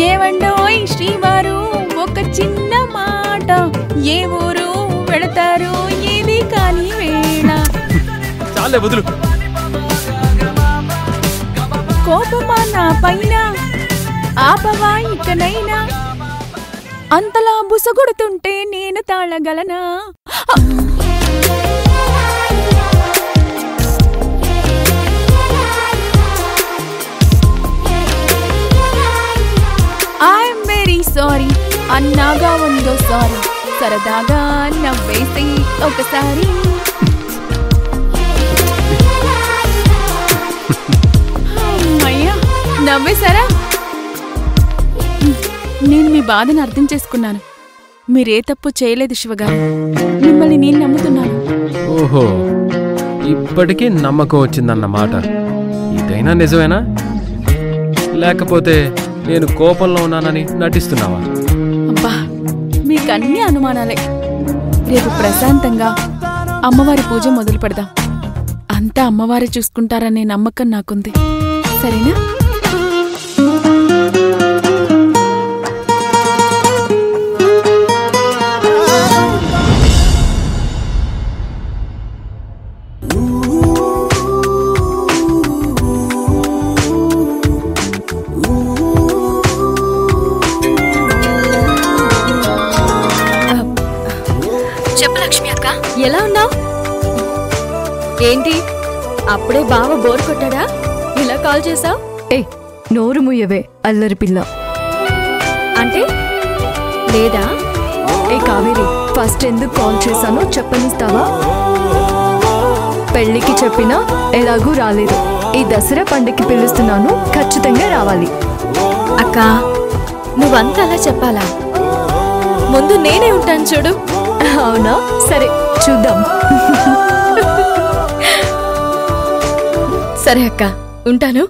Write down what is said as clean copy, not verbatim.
ఏవండోయ్ శ్రీవారు ఒక చిన్న మాట, ఏ ఊరు వెళతారు ఏది కాని వేళ. చాలే వదులు. కోపమా నా పైన, ఆపవా ఇకనైనా, అంతలా బుసగొడుతుంటే నేను తాళగలనా? ఐఎమ్ వెరీ సారీ అన్నాగా ఉందో సారీ, సరదాగా నవ్వేసి ఒకసారి. అమ్మయ్యా నవ్వేశారా? నేను మీ బాధను అర్థం చేసుకున్నాను. మీరే తప్పు చేయలేదు శివగారు, మిమ్మల్ని నేను నమ్ముతున్నాను. ఓహో, ఇప్పటికీ నమ్మకం వచ్చిందన్నమాట. ఇదైనా నిజమేనా, లేకపోతే నేను కోపంలో ఉన్నానని నటిస్తున్నావా? అబ్బా మీకన్నీ అనుమానాలే. రేపు ప్రశాంతంగా అమ్మవారి పూజ మొదలు పెడదాం. అంతా అమ్మవారే చూసుకుంటారనే నమ్మకం నాకుంది. సరేనా? ఎలా ఉన్నావు? ఏంటి అప్పుడే బావ బోర్ కొట్టాడా? ఇలా కాల్ చేసావు? ఏ నోరు ముయ్యవే అల్లరి పిల్ల. అంటే లేదా? ఏ కావేరి, ఫస్ట్ ఎందుకు కాల్ చేశానో చెప్పనిస్తావా? పెళ్ళికి చెప్పినా ఎలాగూ రాలేదు. ఈ దసరా పండుగకి పిలుస్తున్నాను, ఖచ్చితంగా రావాలి. అక్క నువ్వంతా అలా చెప్పాలా? ముందు నేనే ఉంటాను చూడు. అవునా? సరే చూద్దాం. సరే అక్క, ఉంటాను.